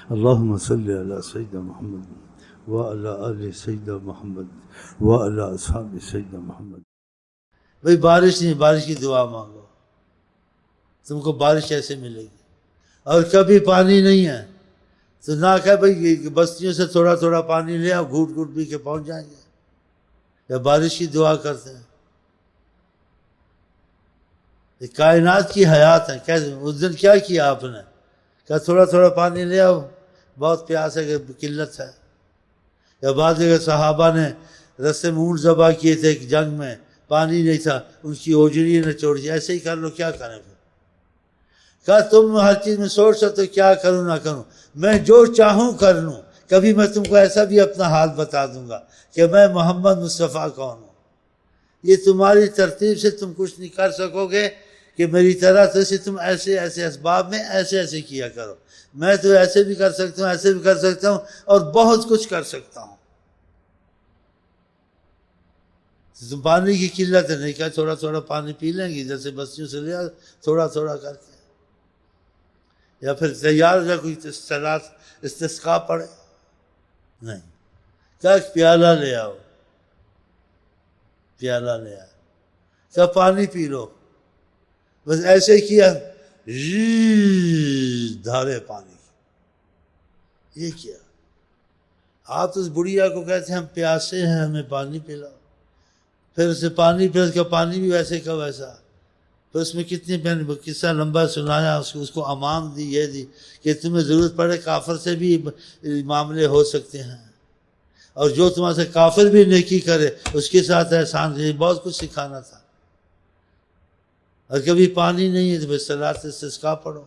اللہم صلی علی سیدنا محمد وعلی آل سیدنا محمد وعلی اصحاب سیدنا محمد۔ بھئی بارش نہیں، بارش کی دعا مانگو، تم کو بارش ایسے ملے گی۔ اور کبھی پانی نہیں ہے تو نہ کہ بھئی بستیوں سے تھوڑا تھوڑا پانی لے آؤ، گھوٹ گھوٹ پی کے پہنچ جائیں گے، یا بارش کی دعا کرتے ہیں۔ یہ کائنات کی حیات ہے۔ کیسے اس دن کیا کیا آپ نے؟ کہ تھوڑا تھوڑا پانی لے آؤ، بہت پیاس ہے کہ قلت ہے۔ یا بعض جگہ صحابہ نے رستے میں اونٹ ذبح کیے تھے ایک جنگ میں، پانی نہیں تھا، ان کی اوجری نے چھوڑ دی۔ ایسے ہی کر لو، کیا کریں پھر؟ کہا تم ہر چیز میں سوچ سکتے ہو کیا کروں نہ کروں، میں جو چاہوں کر لوں۔ کبھی میں تم کو ایسا بھی اپنا حال بتا دوں گا کہ میں محمد مصطفیٰ کون ہوں۔ یہ تمہاری ترتیب سے تم کچھ نہیں کر سکو گے کہ میری طرح سے تم ایسے ایسے اسباب میں ایسے ایسے کیا کرو۔ میں تو ایسے بھی کر سکتا ہوں، ایسے بھی کر سکتا ہوں، اور بہت کچھ کر سکتا ہوں۔ تم پانی کی قلت ہے، نہیں کہا تھوڑا تھوڑا پانی پی لیں گے، ادھر سے بستیوں سے لیا تھوڑا تھوڑا کر کے، یا پھر تیار ہو کوئی استسقاء پڑے، نہیں کہا پیالہ لے آؤ، پیالہ لے آؤ، کہا پانی پی لو، بس ایسے ہی کیا، دھارے پانی کی۔ یہ کیا؟ آپ تو اس بڑھیا کو کہتے ہیں ہم پیاسے ہیں، ہمیں پانی پلاؤ۔ پھر اسے پانی، پھر اس کا پانی بھی ویسے کا ویسا۔ پھر اس میں کتنی قصہ لمبا سنایا، اس کو امان دی، یہ دی کہ تمہیں ضرورت پڑے کافر سے بھی معاملے ہو سکتے ہیں، اور جو تمہارے سے کافر بھی نیکی کرے اس کے ساتھ احسان کرے۔ بہت کچھ سکھانا تھا۔ اور کبھی پانی نہیں ہے تو پھر صلاۃ استسقاء پڑھو۔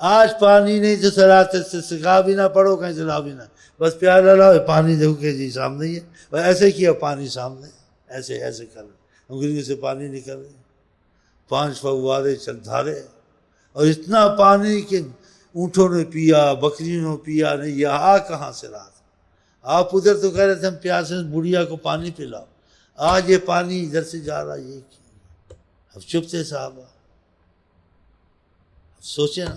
آج پانی نہیں تو صلاۃ استسقاء بھی نہ پڑھو، کہیں سے لاؤ بھی نہ، بس پیالہ لاؤ، پانی دیکھو کہ جی سامنے ہی ہے، بس ایسے کیا پانی سامنے، ایسے ایسے کر انگلیوں سے پانی نکل رہے، 5 فوارے چل دھارے، اور اتنا پانی کہ اونٹوں نے پیا، بکریوں نے پیا، نہیں یہاں کہاں سے رات۔ آپ ادھر تو کہہ رہے تھے ہم پیاسے بڑھیا کو پانی پلاؤ، آج یہ پانی ادھر سے جا رہا، یہ اب چپ تھے صحابہ۔ سوچیں نا۔